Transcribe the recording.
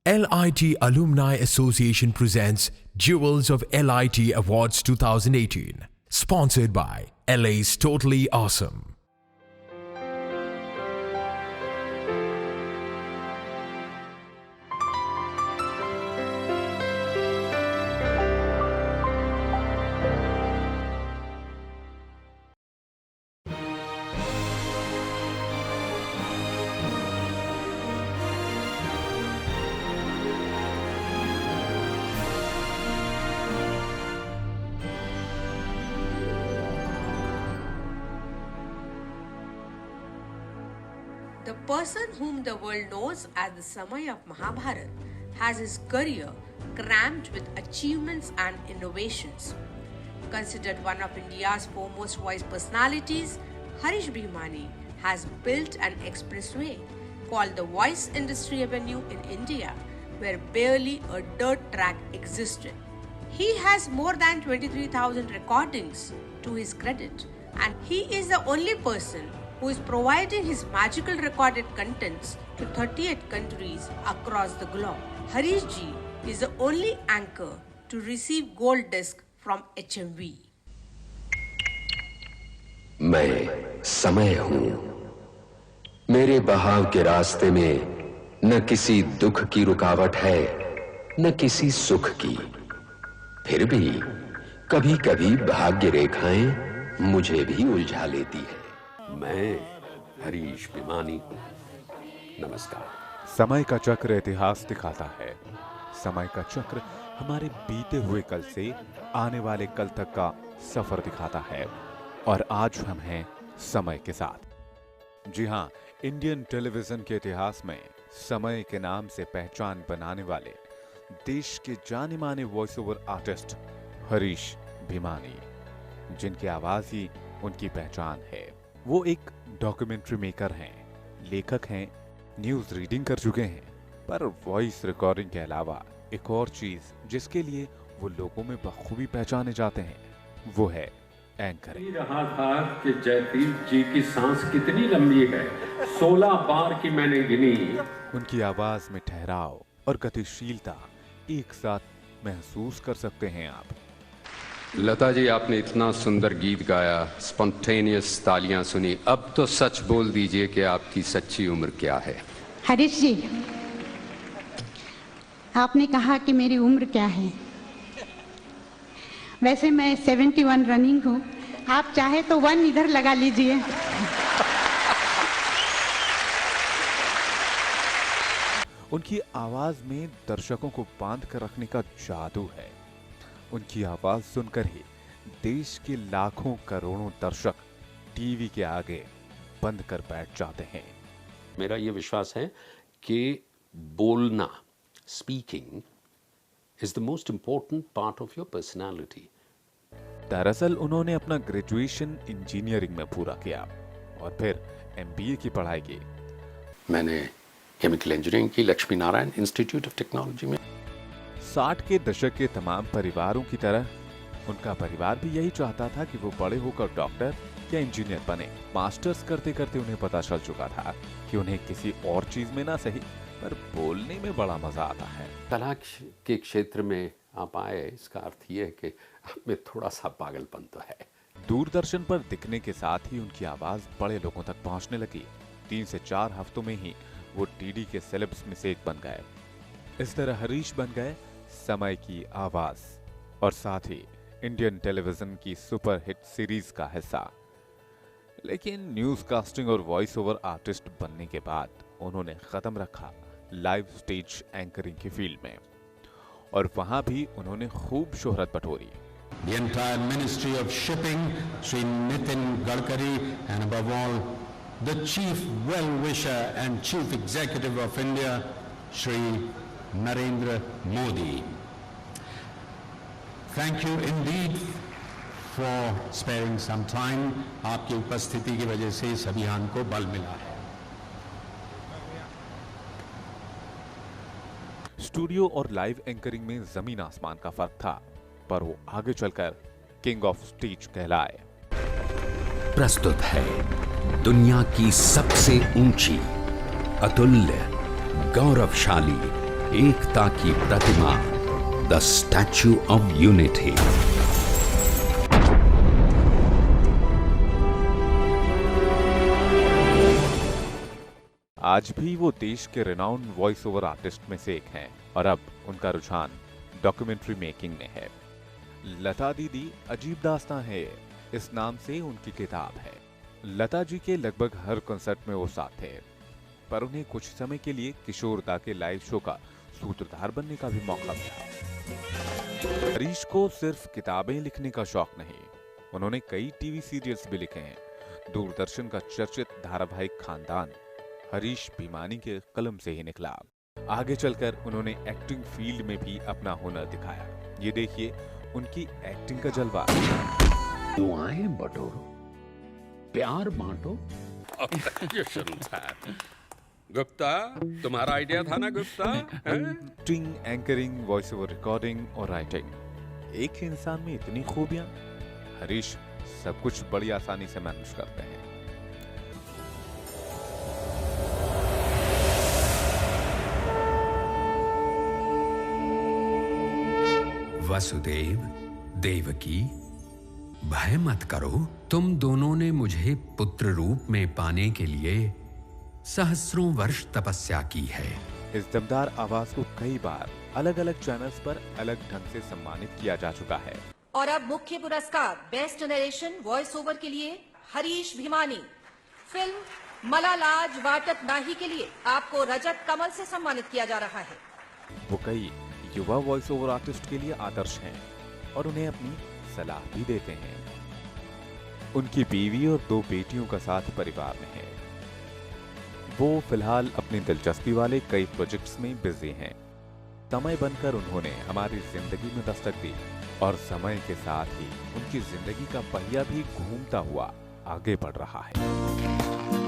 LIT Alumni Association presents Jewels of LIT Awards 2018, sponsored by LA's Totally Awesome. The person whom the world knows as the Samay of Mahabharata has his career crammed with achievements and innovations. Considered one of India's foremost voice personalities, Harish Bhimani has built an expressway called the Voice Industry Avenue in India, where barely a dirt track existed. He has more than 23,000 recordings to his credit, and he is the only person who is providing his magical recorded contents to 38 countries across the globe. Harish Ji is the only anchor to receive gold disc from HMV. मैं समय हूं। मेरे बहाव के रास्ते में न किसी दुख की रुकावट है, न किसी सुख की। फिर भी कभी-कभी भाग्य रेखाएं मुझे भी उलझा लेती है। मैं हरीश भिमानी हूं। नमस्कार। समय का चक्र इतिहास दिखाता है। समय का चक्र हमारे बीते हुए कल से आने वाले कल तक का सफर दिखाता है, और आज हम हैं समय के साथ। जी हां, इंडियन टेलीविजन के इतिहास में समय के नाम से पहचान बनाने वाले देश के जाने माने voice over artist Harish Bhimani, जिनकी आवाज ही उनकी पहचान है। वो एक डॉक्यूमेंट्री मेकर हैं, लेखक हैं, न्यूज रीडिंग कर चुके हैं, पर वॉइस रिकॉर्डिंग के अलावा एक और चीज जिसके लिए वो लोगों में बखूबी पहचाने जाते हैं, वो है एंकरिंग। रहा था कि जयदीप जी की सांस कितनी लंबी है, 16 बार की मैंने गिनी। उनकी आवाज में ठहराव और गतिशीलता एक साथ महसूस कर सकते हैं आप। लता जी, आपने इतना सुंदर गीत गाया, स्पॉन्टेनियस तालियां सुनी। अब तो सच बोल दीजिए कि आपकी सच्ची उम्र क्या है? हरीश जी, आपने कहा कि मेरी उम्र क्या है। वैसे मैं 71 रनिंग हूँ, आप चाहे तो 1 इधर लगा लीजिए। उनकी आवाज में दर्शकों को बांध कर रखने का जादू है। उनकी आवाज सुनकर ही देश के लाखों करोड़ों दर्शक टीवी के आगे बंद कर बैठ जाते हैं। मेरा यह विश्वास है कि बोलना, speaking is the most important part of your personality. दरअसल उन्होंने अपना ग्रेजुएशन इंजीनियरिंग में पूरा किया और फिर MBA की पढ़ाई की। मैंने केमिकल इंजीनियरिंग की Lakshmi Narayan institute of technology में। 60 के दशक के तमाम परिवारों की तरह उनका परिवार भी यही चाहता था कि वो बड़े होकर डॉक्टर या इंजीनियर बने। मास्टर्स करते करते उन्हें पता चल चुका था कि उन्हें किसी और चीज में ना सही, पर बोलने में बड़ा मजा आता है। कला के क्षेत्र में आप आए, इसका अर्थ ये है कि आप में थोड़ा सा पागलपन तो है। दूरदर्शन पर दिखने के साथ ही उनकी आवाज बड़े लोगों तक पहुंचने लगी। 3 से 4 हफ्तों में ही वो टीडी के सेलेब्स में से एक बन गए। इस तरह हरीश बन गए समय की आवाज और साथ ही इंडियन टेलीविजन की सुपर हिट सीरीज का हिस्सा। लेकिन न्यूज कास्टिंग और वॉइस ओवर आर्टिस्ट बनने के बाद उन्होंने कदम रखा लाइव स्टेज एंकरिंग की फील्ड में, और वहां भी उन्होंने खूब शोहरत बटोरी। The entire Ministry of Shipping, Sri Nitin Gadkari, and above all, the Chief Well-Wisher and Chief Executive of India, Sri Narendra Modi. Thank you indeed for sparing some time. आपकी उपस्थिति की वजह से इस अभियान को बल मिला है। स्टूडियो और लाइव एंकरिंग में जमीन आसमान का फर्क था, पर वो आगे चलकर किंग ऑफ स्टेज कहलाए। प्रस्तुत है दुनिया की सबसे ऊंची, अतुल्य, गौरवशाली एकता की प्रतिमा, द स्टैच्यू ऑफ यूनिटी। आज भी वो देश के रिनाउंड वॉइस ओवर आर्टिस्ट में से एक हैं और अब उनका रुझान डॉक्यूमेंट्री मेकिंग में है। लता दीदी अजीब दास्तां है, इस नाम से उनकी किताब है। लता जी के लगभग हर कंसर्ट में वो साथ थे, पर उन्हें कुछ समय के लिए किशोर दा के लाइव शो का सूत्रधार बनने का भी मौका मिला। हरीश को सिर्फ किताबें लिखने का शौक नहीं, उन्होंने कई टीवी सीरियल्स भी लिखे हैं। दूरदर्शन का चर्चित धारावाहिक खानदान हरीश भीमानी के कलम से ही निकला। आगे चलकर उन्होंने एक्टिंग फील्ड में भी अपना हुनर दिखाया। ये देखिए उनकी एक्टिंग का जलवा। दुआएं बटोरो, प्यार बांटो। ये शुरू था। गुप्ता, तुम्हारा आइडिया था ना Gupta? Acting, anchoring, voice over recording और राइटिंग, एक ही इंसान में इतनी खूबियां। हरीश सब कुछ बड़ी आसानी से मैनेज करते हैं। वसुदेव, देवकी, भय मत करो, तुम दोनों ने मुझे पुत्र रूप में पाने के लिए सहस्रों वर्ष तपस्या की है। इस दमदार आवाज को कई बार अलग अलग चैनल्स पर अलग ढंग से सम्मानित किया जा चुका है। और अब मुख्य पुरस्कार बेस्ट नरेशन वॉइस ओवर के लिए हरीश भीमानी। फिल्म मलालाज वाटत नाही के लिए आपको रजत कमल से सम्मानित किया जा रहा है। वो कई युवा वॉइस ओवर आर्टिस्ट के लिए आदर्श हैं और उन्हें अपनी सलाह भी देते हैं। उनकी बीवी और 2 बेटियों का साथ परिवार में है। वो फिलहाल अपनी दिलचस्पी वाले कई प्रोजेक्ट्स में बिजी हैं। समय बनकर उन्होंने हमारी जिंदगी में दस्तक दी और समय के साथ ही उनकी जिंदगी का पहिया भी घूमता हुआ आगे बढ़ रहा है।